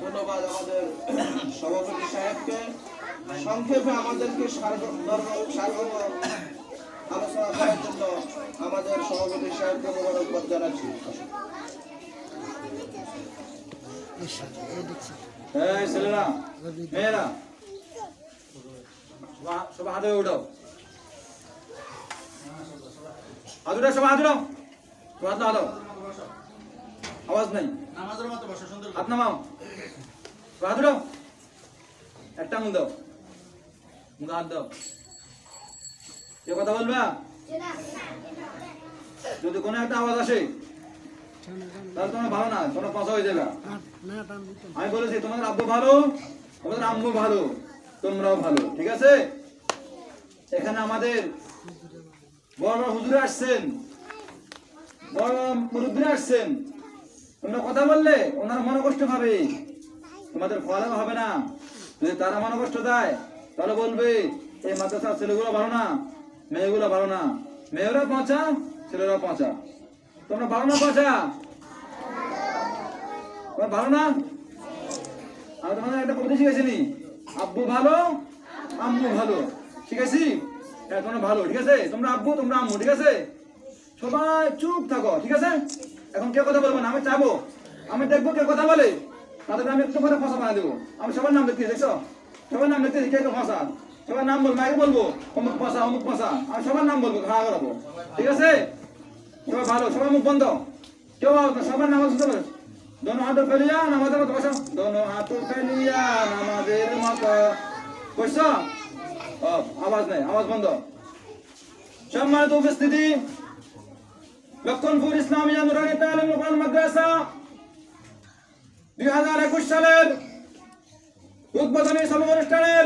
ধন্যবাদ আমাদের সভাপতি সাহেবকে সংক্ষেপে আমাদেরকে আলোচনা করার জন্য আমাদের সভাপতি সাহেবকে মোবারকবাদ জানাচ্ছি ছেলেরা মেয়েরা সবাই হাতে উঠাও হাতুটা সবাই হাত উঠাও হাত না দাও আওয়াজ নাই নামাজের মতো বসে সুন্দর হাত নামাও হাত উঠাও একটা মুখ দাও মুখ হাত দাও এ কথা বলবা যদি কোনো একটা আওয়াজ আসে তাহলে তোমার ভালো না তোমরা পচা হয়ে যাবে আমি বলেছি তোমাদের আব্বু ভালো তোমাদের আম্মু ভালো তোমরাও ভালো ঠিক আছে এখানে আমাদের বড় বড় হুজুর আসছেন বড় মুরব্বীরা আসছেন, তোমরা কথা বললে ওনার মনে কষ্ট পাবে, তোমাদের ফলাও হবে না। যদি তারা মনে কষ্ট দেয় তাহলে বলবে এই মাদ্রাসার ছেলেগুলো ভালো না, মেয়েগুলো ভালো না, মেয়েরা পচা, ছেলেরা পচা। তোমরা ভালো না পচা? তোমরা ভালো না? আমি তোমাদের একটা কবিতা শিখেছি, আব্বু ভালো আম্মু ভালো, শিখেছি? হ্যাঁ তোমরা ভালো, ঠিক আছে? তোমরা আব্বু তোমরা আম্মু, ঠিক আছে? সবাই চুপ থাকো, ঠিক আছে? এখন কেউ কথা বলবো না, আমি চাবো, আমি দেখবো কেউ কথা বলে, তাদের আমি একটু করে ফসা বানিয়ে দেবো। আমি সবার নাম লিখতেছি, দেখছো? সবার নাম লিখতেছি, কে কে ফসা, সবার নাম বলবো, আগে বলবো অমুক ফসা অমুক ফসা, আমি সবার নাম বলবো, খাওয়া করাবো, ঠিক আছে? সবাই ভালো, সবার মুখ বন্ধ, কেউ সবার নাম শুনতে পারে। दोनों हाथों फैलिया नामाज़ेर मत बसो, दोनों हाथों फैलिया नामाज़ेर मत बसो। अब आवाज नहीं, आवाज बंद। सम्मानित उपस्थिति, লক্ষণপুর ইসলামিয়া নুরানী তালিম কোরআন মাদ্রাসা 2021 সালের উদ্বোধনী সমাবর্তন অনুষ্ঠানের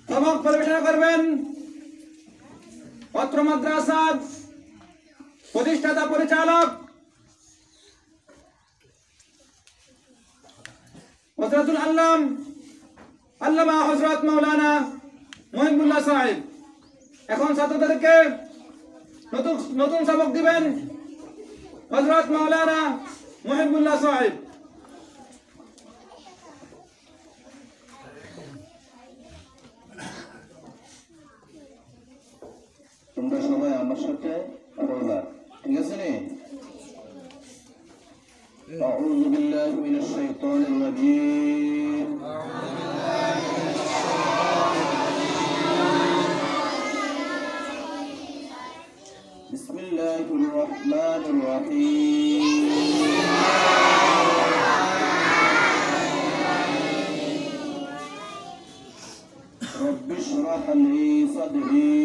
সবক পরিবেশনা করবেন অত্র মাদ্রাসার প্রতিষ্ঠাতা পরিচালক হযরতুল আল্লামা হযরত মাওলানা মুহিবুল্লাহ সাহেব। এখন ছাত্রদেরকে নতুন সবক দিবেন হযরত মাওলানা মুহিবুল্লাহ সাহেব। তোমরা সবাই আমার সাথে পড়বা, ঠিক আছে নি? أعوذ بالله من الشيطان الرجيم. بسم الله الرحمن الرحيم. رب اشرح لي صدري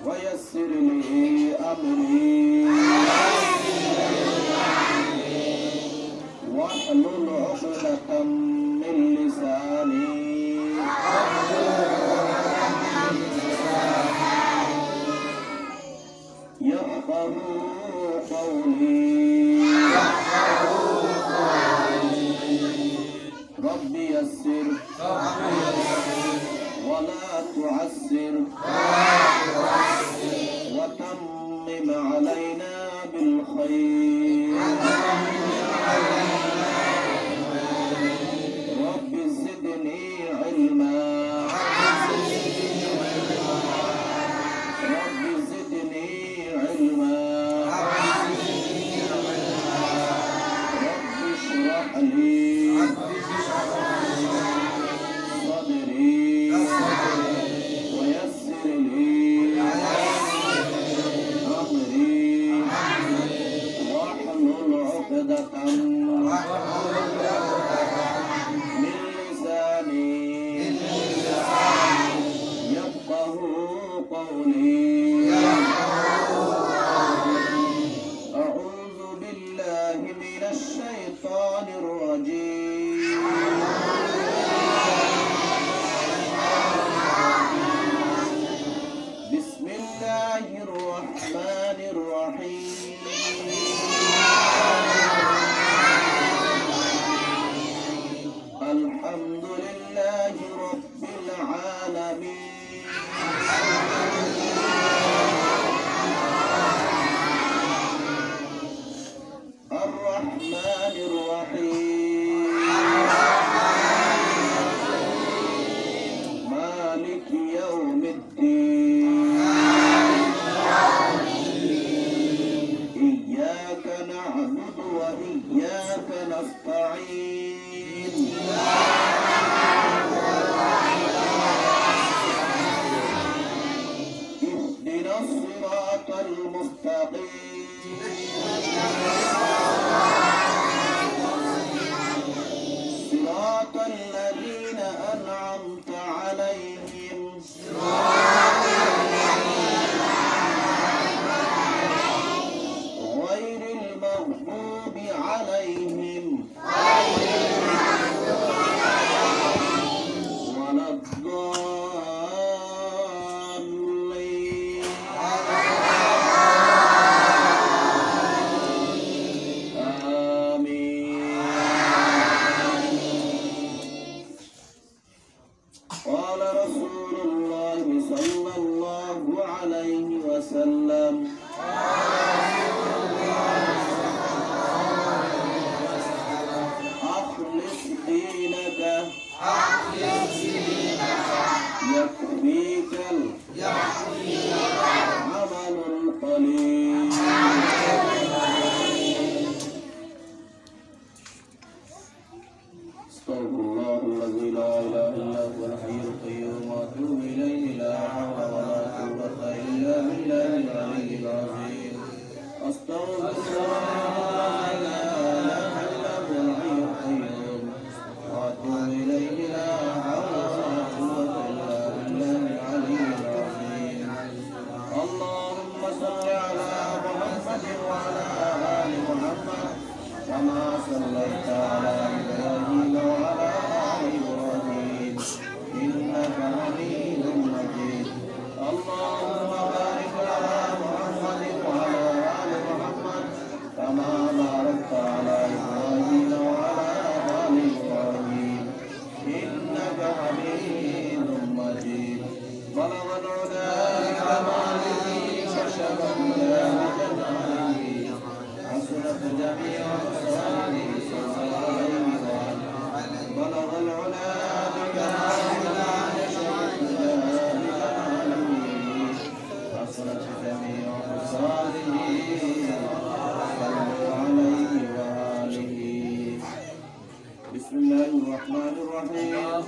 ويسر لي أمري واحلل عقدة من لساني يفقهوا قولي. رب يسر ولا تعسر وتمم علينا بالخير. رب زدني علما رب زدني علما رب اشرح لي صدري ويسر لي أمري واحلل عقدة من لساني يفقهوا قولي. أعوذ بالله من الشيطان الرجيم. بسم الله الرحمن الرحيم. الحمد لله رب العالمين. الرحمن الرحيم. مالك يوم الدين. إياك نعبد وإياك نستعين. اهدنا الصراط المستقيم. صراط الذين أنعمت عليهم غير المغضوب عليهم ولا أستغفر الله الذي لا إله إلا هو الحي القيوم وأتوب إليه لا حول ولا قوة إلا بالله العلي العظيم أستغفر الله لا إله إلا هو الحي القيوم وأتوب إليه لا حول ولا قوة إلا بالله العلي العظيم اللهم صل على محمد وعلى آل محمد كما صليت على إبراهيم وعلى آل إبراهيم إنك حميد مجيد اللهم بارك على محمد وعلى آل محمد كما باركت على إبراهيم وعلى آل إبراهيم إنك حميد مجيد بلغ العلا بكماله وشفى الهدى بجماله حسنت جميع خصاله صلى الله عليه وسلم بلغ العلا بكماله وشفى الهدى بجماله حسنت جميع خصاله صلوا عليه وآله بسم الله الرحمن الرحيم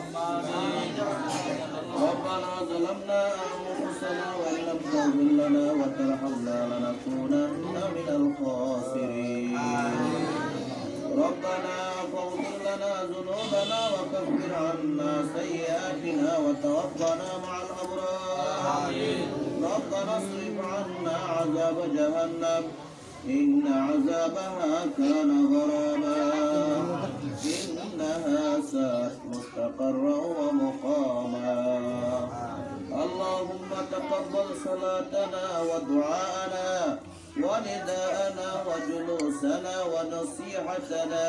ربنا ظلمنا أنفسنا وإن لم تغفر لنا وترحمنا لنكونن من الخاسرين ربنا فاغفر لنا ذنوبنا وكفر عنا سيئاتنا وتوفنا مع الأبرار ربنا اصرف عنا عذاب جهنم إن عذابها كان غراما إنها ساءت مستقرا ومقاما اللهم تقبل صلاتنا ودعاءنا ونداءنا وجلوسنا ونصيحتنا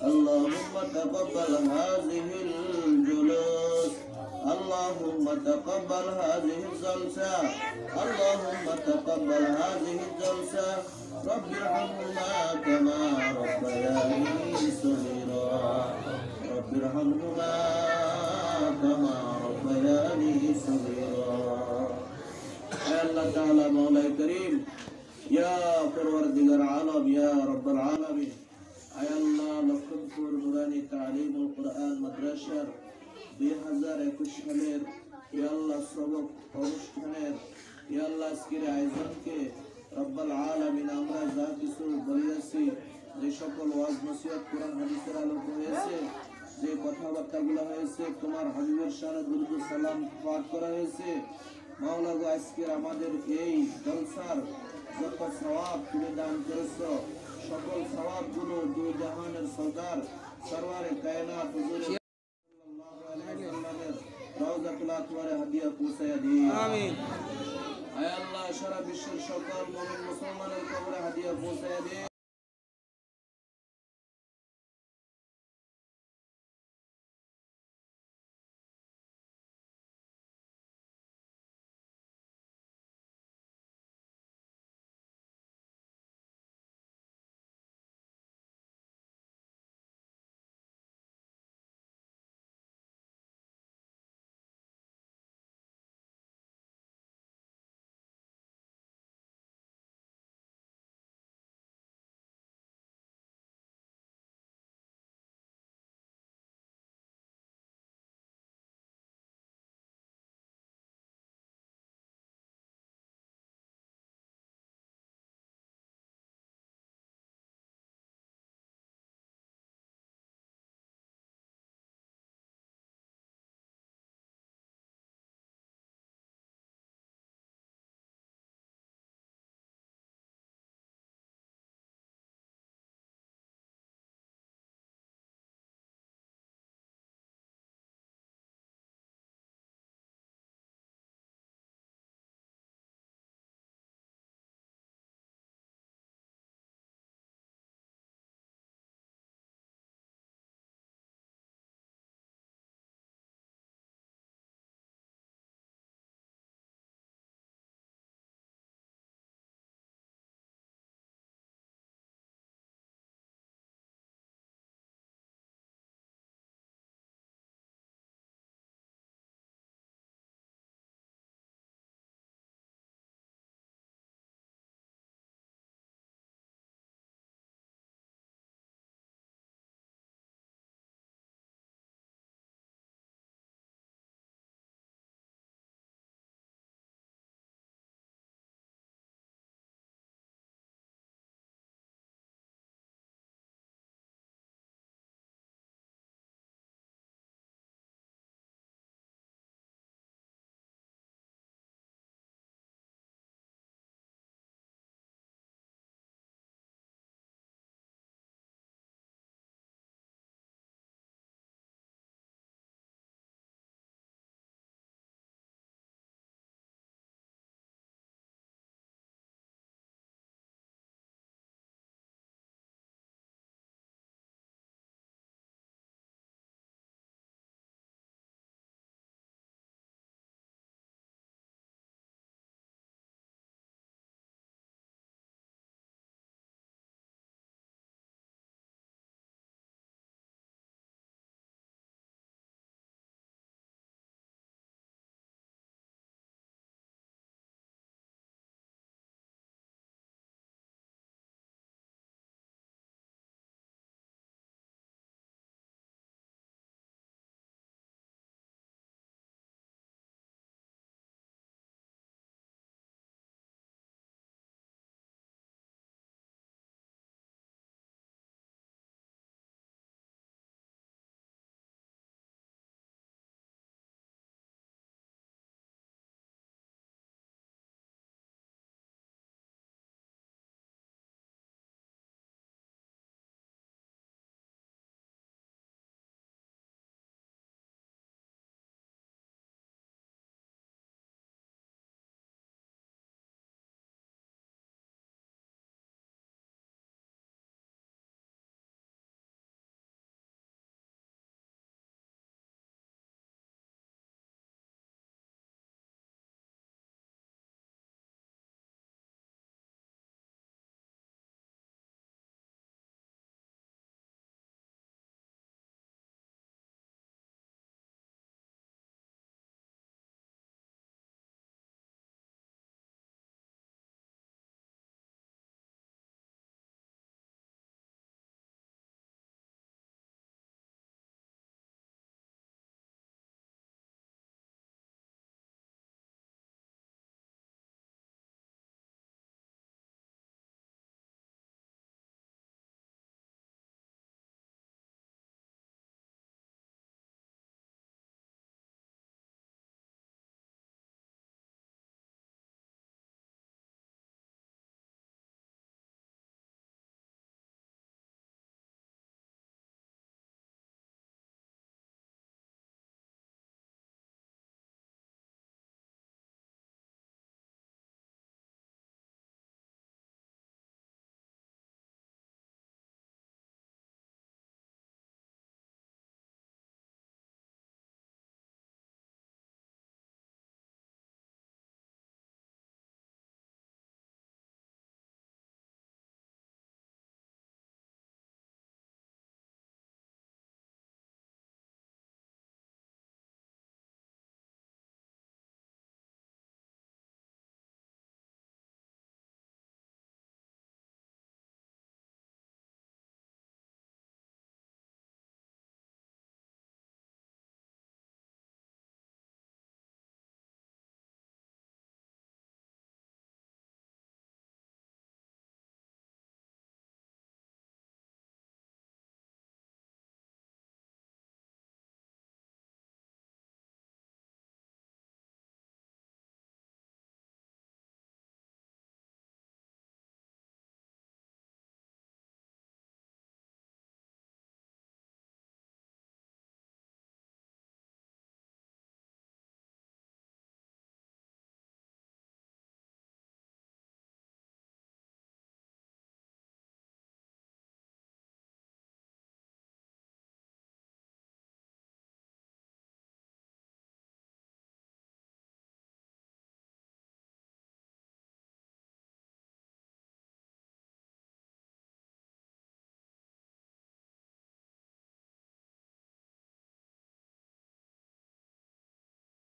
اللهم تقبل هذه الجلوس اللهم تقبل هذه الجلسة اللهم تقبل هذه الجلسة رب ارحمهما كما ربياني صغيرا رب ارحمهما كما ربياني صغيرا يا الله تعالى مولاي كريم يا پروردگار عالم يا رب العالمين يا الله لخدপুর নুরানি তালিমুল কোরআন মাদ্রাসার 2021 সালের ইয়া আল্লাহ সবক অনুষ্ঠানের ইয়া আল্লাহ আজকের আয়োজনকে রব্বুল আলামিন আমরা যা কিছু বলেছি যে সকল ওয়াজ নসিহত কোরআন হাদিসের আলোকে হয়েছে যে কথাবার্তাগুলো হয়েছে তোমার হাবিবের শানে দুরূদ সালাম পাঠ করা হয়েছে মাওলা গো আজকের আমাদের এই জলসার যত সওয়াব তুমি দান করেছো সকল সওয়াবগুলো দুই জাহানের সরদার সরওয়ারে কায়নাত হুজুর সাল্লাল্লাহু আলাইহি ওয়াসাল্লামের রওজাতুল আকবরে হাদিয়া পৌঁছায়া দিন আমিন আয় আল্লাহ সারা বিশ্বের সকল মুমিন মুসলমানের কবরে হাদিয়া পৌঁছায়া দিন